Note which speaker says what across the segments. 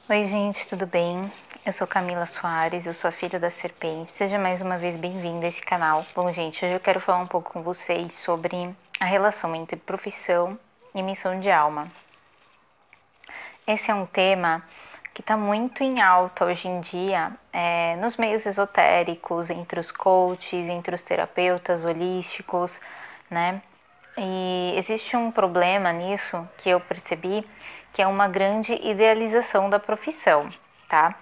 Speaker 1: Oi, gente, tudo bem? Eu sou Camila Soares, eu sou a filha da serpente. Seja mais uma vez bem-vinda a esse canal. Bom, gente, hoje eu quero falar um pouco com vocês sobre a relação entre profissão e missão de alma. Esse é um tema que está muito em alta hoje em dia, nos meios esotéricos, entre os coaches, entre os terapeutas holísticos, né? E existe um problema nisso que eu percebi, que é uma grande idealização da profissão, tá?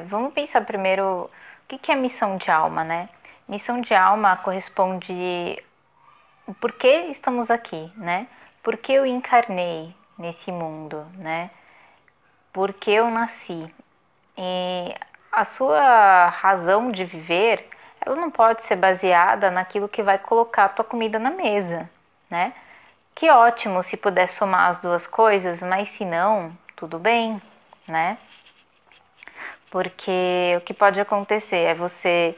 Speaker 1: Vamos pensar primeiro o que é missão de alma, né? Missão de alma corresponde o porquê estamos aqui, né? Por que eu encarnei nesse mundo, né? Por que eu nasci? E a sua razão de viver, ela não pode ser baseada naquilo que vai colocar a tua comida na mesa, né? Que ótimo se puder somar as duas coisas, mas se não, tudo bem, né? Porque o que pode acontecer é você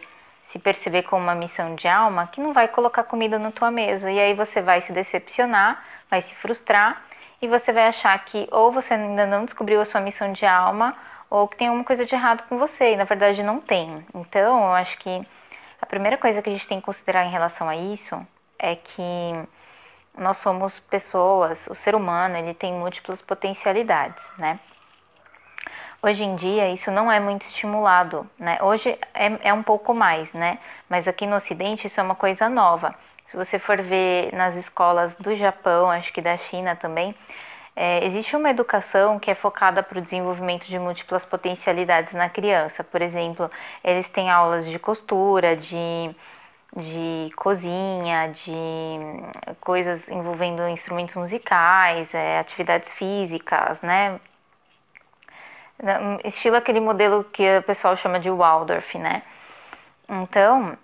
Speaker 1: se perceber como uma missão de alma que não vai colocar comida na tua mesa, e aí você vai se decepcionar, vai se frustrar, e você vai achar que ou você ainda não descobriu a sua missão de alma, ou que tem alguma coisa de errado com você, e na verdade não tem. Então, eu acho que a primeira coisa que a gente tem que considerar em relação a isso é que nós somos pessoas, o ser humano, ele tem múltiplas potencialidades, né? Hoje em dia isso não é muito estimulado, né? Hoje é um pouco mais, né? Mas aqui no Ocidente isso é uma coisa nova. Se você for ver nas escolas do Japão, acho que da China também, existe uma educação que é focada para o desenvolvimento de múltiplas potencialidades na criança. Por exemplo, eles têm aulas de costura, de cozinha, de coisas envolvendo instrumentos musicais, atividades físicas, né? Estilo aquele modelo que o pessoal chama de Waldorf, né? Então,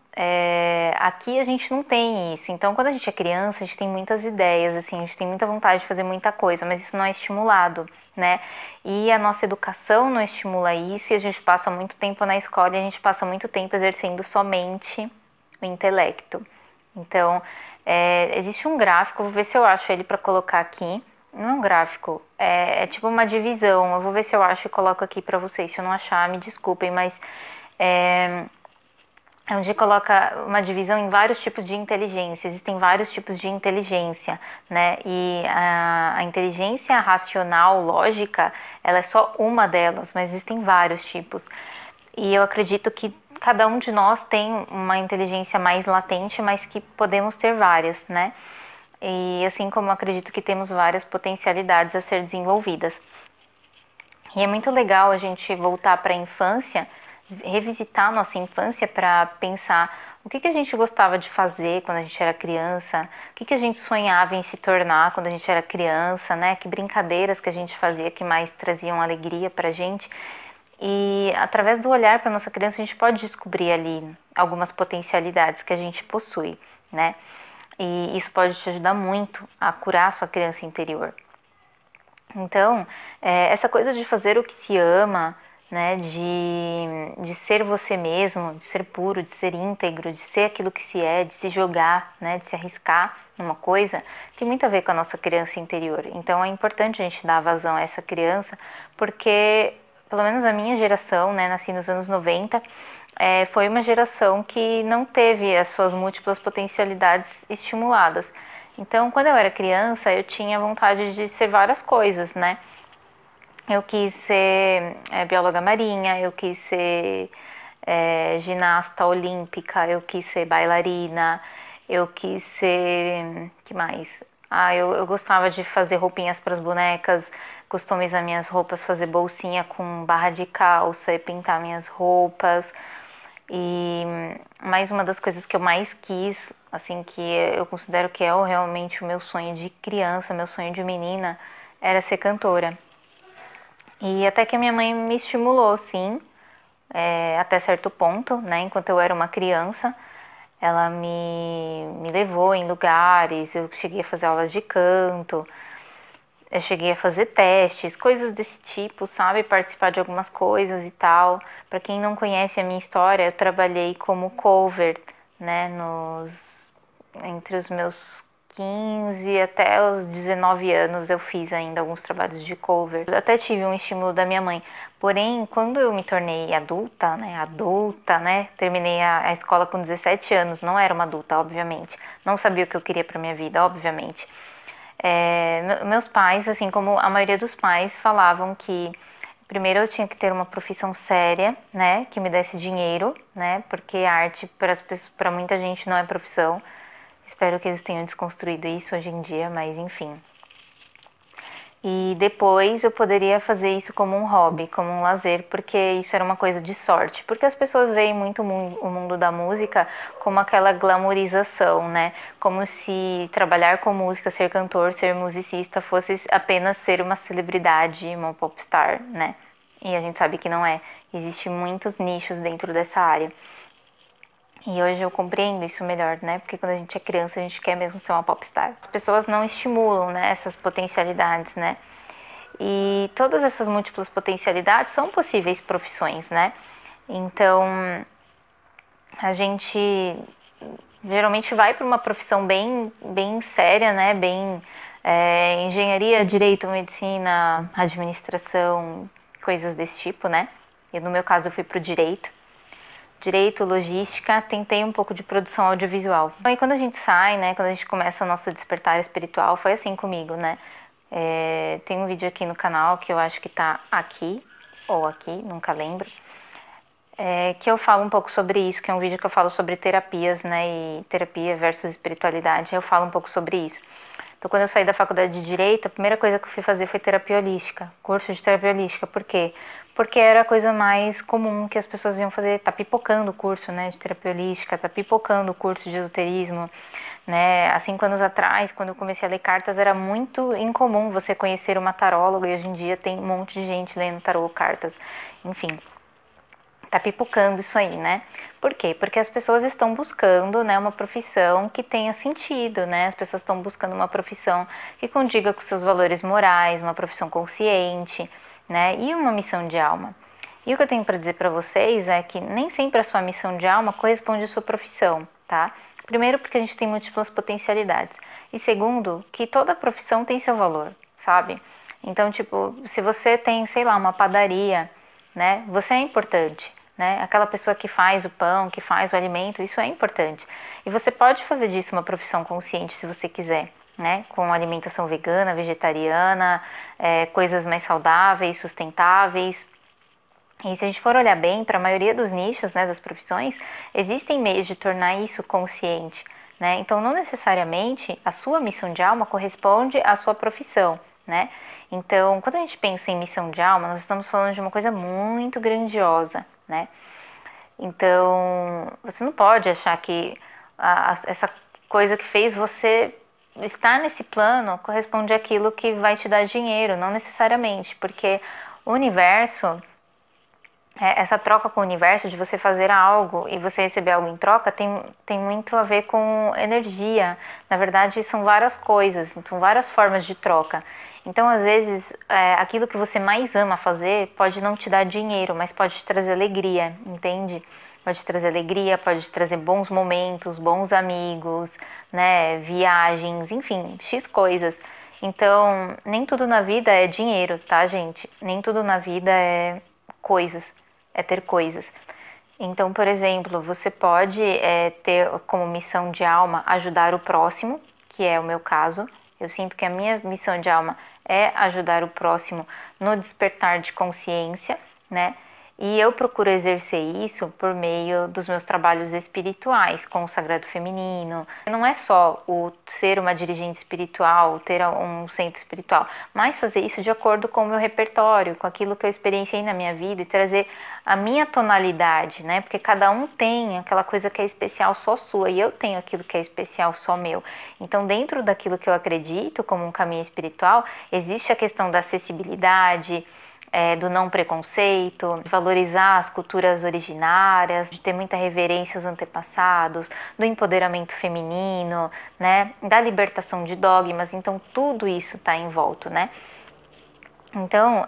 Speaker 1: aqui a gente não tem isso. Então, quando a gente é criança, a gente tem muitas ideias, assim, a gente tem muita vontade de fazer muita coisa, mas isso não é estimulado, né? E a nossa educação não estimula isso, e a gente passa muito tempo na escola e a gente passa muito tempo exercendo somente o intelecto. Então, existe um gráfico, vou ver se eu acho ele para colocar aqui. Não é um gráfico, é tipo uma divisão. Eu vou ver se eu acho e coloco aqui para vocês. Se eu não achar, me desculpem, mas é onde coloca uma divisão em vários tipos de inteligência. Existem vários tipos de inteligência, né? E a inteligência racional, lógica, ela é só uma delas, mas existem vários tipos. E eu acredito que cada um de nós tem uma inteligência mais latente, mas que podemos ter várias, né? E assim como eu acredito que temos várias potencialidades a ser desenvolvidas. E é muito legal a gente voltar para a infância, revisitar a nossa infância para pensar o que a gente gostava de fazer quando a gente era criança, o que a gente sonhava em se tornar quando a gente era criança, né? Que brincadeiras que a gente fazia que mais traziam alegria para a gente. E através do olhar para nossa criança a gente pode descobrir ali algumas potencialidades que a gente possui, né? E isso pode te ajudar muito a curar a sua criança interior. Então, essa coisa de fazer o que se ama, né, de ser você mesmo, de ser puro, de ser íntegro, de ser aquilo que se é, de se jogar, né, de se arriscar numa coisa, tem muito a ver com a nossa criança interior. Então, é importante a gente dar vazão a essa criança, porque, pelo menos a minha geração, né, nasci nos anos 90, foi uma geração que não teve as suas múltiplas potencialidades estimuladas. Então, quando eu era criança, eu tinha vontade de ser várias coisas, né? Eu quis ser bióloga marinha, eu quis ser ginasta olímpica, eu quis ser bailarina, eu quis ser... que mais? Eu gostava de fazer roupinhas para as bonecas, customizar minhas roupas, fazer bolsinha com barra de calça e pintar minhas roupas. E mais uma das coisas que eu mais quis, assim, que eu considero que é realmente o meu sonho de criança, meu sonho de menina, era ser cantora. E até que a minha mãe me estimulou, sim, até certo ponto, né? Enquanto eu era uma criança, ela me levou em lugares, eu cheguei a fazer aulas de canto, eu cheguei a fazer testes, coisas desse tipo, sabe? Participar de algumas coisas e tal. Para quem não conhece a minha história, eu trabalhei como cover, né? Entre os meus 15 até os 19 anos eu fiz ainda alguns trabalhos de cover. Eu até tive um estímulo da minha mãe. Porém, quando eu me tornei adulta, né, terminei a escola com 17 anos, não era uma adulta, obviamente. Não sabia o que eu queria para minha vida, obviamente. Meus pais, assim como a maioria dos pais, falavam que primeiro eu tinha que ter uma profissão séria, né, que me desse dinheiro, né, porque arte para muita gente não é profissão. Espero que eles tenham desconstruído isso hoje em dia, mas enfim. E depois eu poderia fazer isso como um hobby, como um lazer, porque isso era uma coisa de sorte. Porque as pessoas veem muito o mundo da música como aquela glamourização, né? Como se trabalhar com música, ser cantor, ser musicista fosse apenas ser uma celebridade, uma popstar, né? E a gente sabe que não é. Existem muitos nichos dentro dessa área. E hoje eu compreendo isso melhor, né? Porque quando a gente é criança, a gente quer mesmo ser uma popstar. As pessoas não estimulam, né, essas potencialidades, né? E todas essas múltiplas potencialidades são possíveis profissões, né? Então, a gente geralmente vai para uma profissão bem séria, né? Engenharia, direito, medicina, administração, coisas desse tipo, né? E no meu caso eu fui para o direito, logística, tentei um pouco de produção audiovisual. E quando a gente sai, né, quando a gente começa o nosso despertar espiritual, foi assim comigo, né? Tem um vídeo aqui no canal que eu acho que tá aqui, ou aqui, nunca lembro, que eu falo um pouco sobre isso, que é um vídeo que eu falo sobre terapias, né, e terapia versus espiritualidade, eu falo um pouco sobre isso. Então, quando eu saí da faculdade de Direito, a primeira coisa que eu fui fazer foi terapia holística, curso de terapia holística. Por quê? Porque era a coisa mais comum que as pessoas iam fazer, tá pipocando o curso, né, de terapia holística, tá pipocando o curso de esoterismo, né? Há 5 anos atrás, quando eu comecei a ler cartas, era muito incomum você conhecer uma taróloga, e hoje em dia tem um monte de gente lendo tarô, cartas, enfim. Tá pipocando isso aí, né? Por quê? Porque as pessoas estão buscando, né, uma profissão que tenha sentido, né? As pessoas estão buscando uma profissão que condiga com seus valores morais, uma profissão consciente, né? E uma missão de alma. E o que eu tenho para dizer para vocês é que nem sempre a sua missão de alma corresponde à sua profissão, tá? Primeiro, porque a gente tem múltiplas potencialidades. E segundo, que toda profissão tem seu valor, sabe? Então, tipo, se você tem, sei lá, uma padaria, né? Você é importante. Né? Aquela pessoa que faz o pão, que faz o alimento, isso é importante. E você pode fazer disso uma profissão consciente se você quiser, né? Com alimentação vegana, vegetariana, coisas mais saudáveis, sustentáveis. E se a gente for olhar bem, para a maioria dos nichos, né, das profissões, existem meios de tornar isso consciente. Né? Então, não necessariamente a sua missão de alma corresponde à sua profissão. Né? Então, quando a gente pensa em missão de alma, nós estamos falando de uma coisa muito grandiosa, né? Então, você não pode achar que essa coisa que fez você estar nesse plano corresponde àquilo que vai te dar dinheiro, não necessariamente, porque o universo, essa troca com o universo de você fazer algo e você receber algo em troca tem muito a ver com energia. Na verdade, são várias coisas, são várias formas de troca. Então, às vezes, aquilo que você mais ama fazer pode não te dar dinheiro, mas pode te trazer alegria, entende? Pode te trazer alegria, pode te trazer bons momentos, bons amigos, né? Viagens, enfim, X coisas. Então, nem tudo na vida é dinheiro, tá, gente? Nem tudo na vida é coisas, é ter coisas. Então, por exemplo, você pode ter como missão de alma ajudar o próximo, que é o meu caso. Eu sinto que a minha missão de alma é ajudar o próximo no despertar de consciência, né? E eu procuro exercer isso por meio dos meus trabalhos espirituais com o Sagrado Feminino. Não é só o ser uma dirigente espiritual, ter um centro espiritual, mas fazer isso de acordo com o meu repertório, com aquilo que eu experienciei na minha vida e trazer a minha tonalidade, né? Porque cada um tem aquela coisa que é especial só sua e eu tenho aquilo que é especial só meu. Então, dentro daquilo que eu acredito como um caminho espiritual, existe a questão da acessibilidade, do não preconceito, de valorizar as culturas originárias, de ter muita reverência aos antepassados, do empoderamento feminino, né, da libertação de dogmas. Então, tudo isso está em volta, né? Então,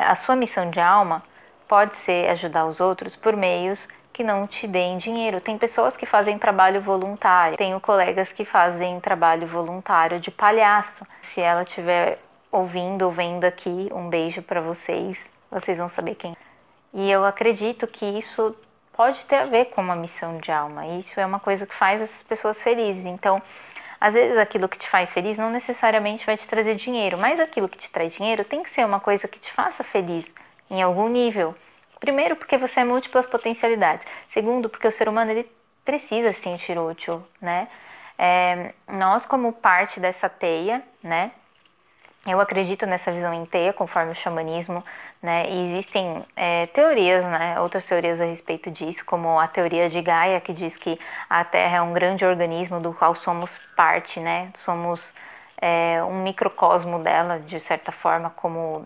Speaker 1: a sua missão de alma pode ser ajudar os outros por meios que não te deem dinheiro. Tem pessoas que fazem trabalho voluntário, tenho colegas que fazem trabalho voluntário de palhaço. Se ela estiver ouvindo ou vendo aqui, um beijo para vocês, vocês vão saber quem. E eu acredito que isso pode ter a ver com uma missão de alma. Isso é uma coisa que faz essas pessoas felizes. Então, às vezes aquilo que te faz feliz não necessariamente vai te trazer dinheiro, mas aquilo que te traz dinheiro tem que ser uma coisa que te faça feliz em algum nível. Primeiro, porque você é múltiplas potencialidades. Segundo, porque o ser humano ele precisa se sentir útil, né? Nós, como parte dessa teia, né? Eu acredito nessa visão em teia, conforme o xamanismo, né? E existem teorias, né? Outras teorias a respeito disso, como a teoria de Gaia, que diz que a Terra é um grande organismo do qual somos parte, né? Somos um microcosmo dela, de certa forma, como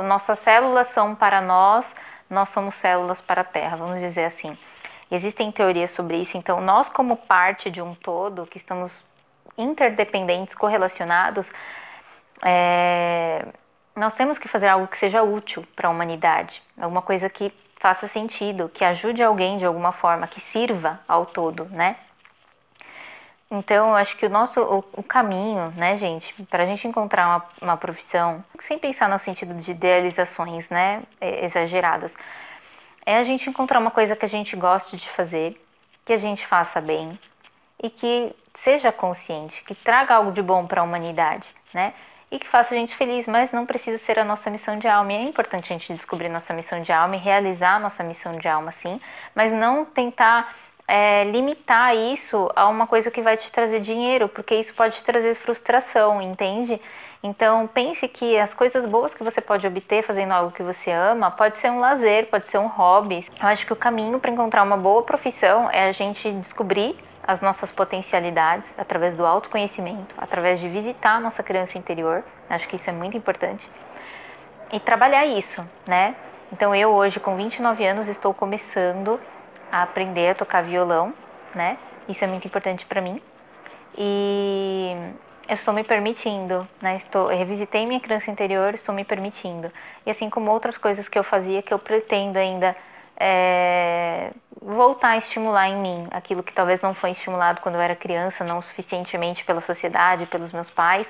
Speaker 1: nossas células são para nós, nós somos células para a Terra, vamos dizer assim. Existem teorias sobre isso, então nós, como parte de um todo, que estamos interdependentes, correlacionados, nós temos que fazer algo que seja útil para a humanidade, alguma coisa que faça sentido, que ajude alguém de alguma forma, que sirva ao todo, né? Então, eu acho que o caminho, né, gente, para a gente encontrar uma profissão, sem pensar no sentido de idealizações, né, exageradas, é a gente encontrar uma coisa que a gente goste de fazer, que a gente faça bem e que seja consciente, que traga algo de bom para a humanidade, né? E que faça a gente feliz, mas não precisa ser a nossa missão de alma. E é importante a gente descobrir nossa missão de alma e realizar a nossa missão de alma, sim, mas não tentar limitar isso a uma coisa que vai te trazer dinheiro, porque isso pode te trazer frustração, entende? Então pense que as coisas boas que você pode obter fazendo algo que você ama, pode ser um lazer, pode ser um hobby. Eu acho que o caminho para encontrar uma boa profissão é a gente descobrir as nossas potencialidades através do autoconhecimento, através de visitar a nossa criança interior. Acho que isso é muito importante. E trabalhar isso, né? Então eu hoje com 29 anos estou começando a aprender a tocar violão, né? Isso é muito importante para mim. E eu estou me permitindo, né? Eu revisitei minha criança interior, estou me permitindo. E assim como outras coisas que eu fazia, que eu pretendo ainda voltar a estimular em mim aquilo que talvez não foi estimulado quando eu era criança, não suficientemente pela sociedade, pelos meus pais.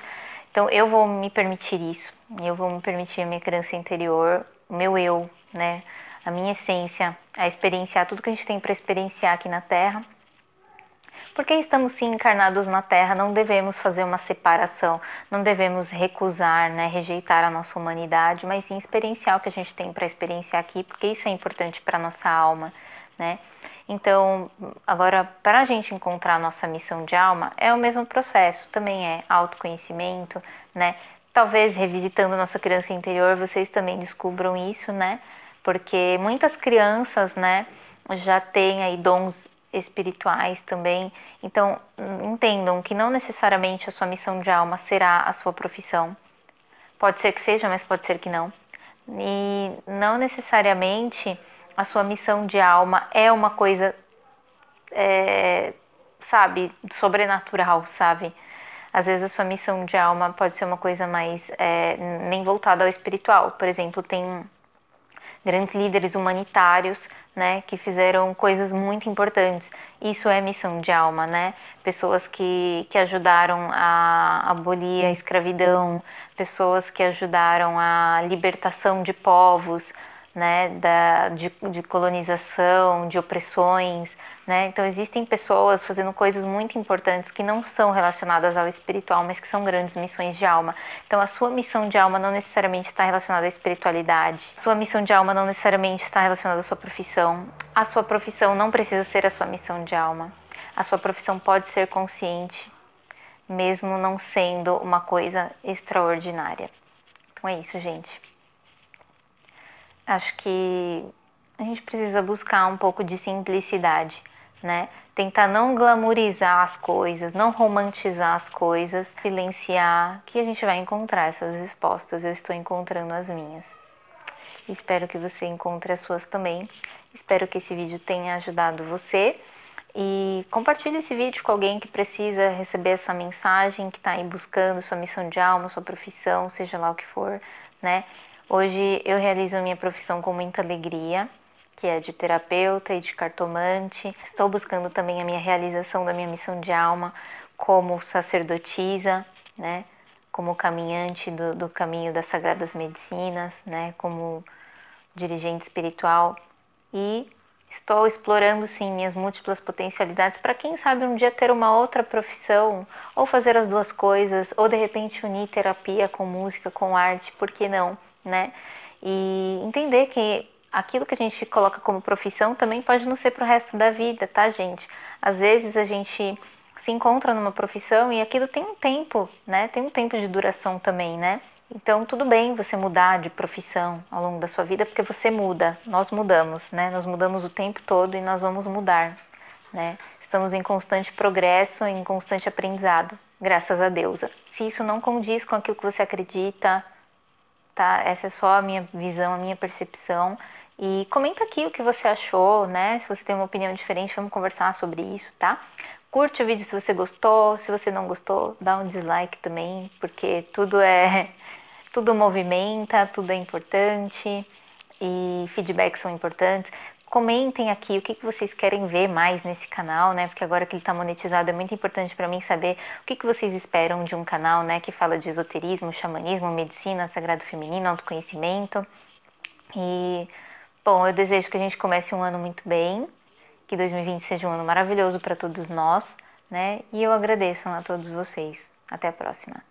Speaker 1: Então eu vou me permitir isso, eu vou me permitir a minha criança interior, o meu eu, né? A minha essência, a experienciar tudo que a gente tem para experienciar aqui na Terra. Porque estamos sim encarnados na Terra, não devemos fazer uma separação, não devemos recusar, né, rejeitar a nossa humanidade, mas sim experienciar o que a gente tem para experienciar aqui, porque isso é importante para a nossa alma, né? Então, agora, para a gente encontrar a nossa missão de alma, é o mesmo processo, também é autoconhecimento, né? Talvez revisitando nossa criança interior, vocês também descubram isso, né? Porque muitas crianças, né, já têm aí dons espirituais também. Então, entendam que não necessariamente a sua missão de alma será a sua profissão. Pode ser que seja, mas pode ser que não. E não necessariamente a sua missão de alma é uma coisa, sabe, sobrenatural, sabe? Às vezes a sua missão de alma pode ser uma coisa mais nem voltada ao espiritual. Por exemplo, tem grandes líderes humanitários, né, que fizeram coisas muito importantes. Isso é missão de alma, né? Pessoas que ajudaram a abolir a escravidão, pessoas que ajudaram a libertação de povos, né, de colonização, de opressões, né? Então existem pessoas fazendo coisas muito importantes que não são relacionadas ao espiritual, mas que são grandes missões de alma. Então a sua missão de alma não necessariamente está relacionada à espiritualidade. A sua missão de alma não necessariamente está relacionada à sua profissão. A sua profissão não precisa ser a sua missão de alma. A sua profissão pode ser consciente, mesmo não sendo uma coisa extraordinária. Então é isso, gente. Acho que a gente precisa buscar um pouco de simplicidade, né? Tentar não glamourizar as coisas, não romantizar as coisas, silenciar, que a gente vai encontrar essas respostas. Eu estou encontrando as minhas. Espero que você encontre as suas também. Espero que esse vídeo tenha ajudado você. E compartilhe esse vídeo com alguém que precisa receber essa mensagem, que está aí buscando sua missão de alma, sua profissão, seja lá o que for, né? Hoje eu realizo a minha profissão com muita alegria, que é de terapeuta e de cartomante. Estou buscando também a minha realização da minha missão de alma como sacerdotisa, né? Como caminhante do caminho das sagradas medicinas, né? Como dirigente espiritual. E estou explorando sim minhas múltiplas potencialidades para quem sabe um dia ter uma outra profissão, ou fazer as duas coisas, ou de repente unir terapia com música, com arte, por que não, né? E entender que aquilo que a gente coloca como profissão também pode não ser para o resto da vida, tá, gente? Às vezes a gente se encontra numa profissão e aquilo tem um tempo, né? Tem um tempo de duração também, né? Então, tudo bem você mudar de profissão ao longo da sua vida, porque você muda, nós mudamos, né? Nós mudamos o tempo todo e nós vamos mudar, né? Estamos em constante progresso, em constante aprendizado, graças a Deus. Se isso não condiz com aquilo que você acredita, tá? Essa é só a minha visão, a minha percepção. E comenta aqui o que você achou, né? Se você tem uma opinião diferente, vamos conversar sobre isso, tá? Curte o vídeo se você gostou, se você não gostou, dá um dislike também, porque tudo movimenta, tudo é importante e feedbacks são importantes. Comentem aqui o que vocês querem ver mais nesse canal, né? Porque agora que ele está monetizado é muito importante para mim saber o que vocês esperam de um canal, né? Que fala de esoterismo, xamanismo, medicina, sagrado feminino, autoconhecimento. E, bom, eu desejo que a gente comece um ano muito bem, que 2020 seja um ano maravilhoso para todos nós, né? E eu agradeço a todos vocês. Até a próxima.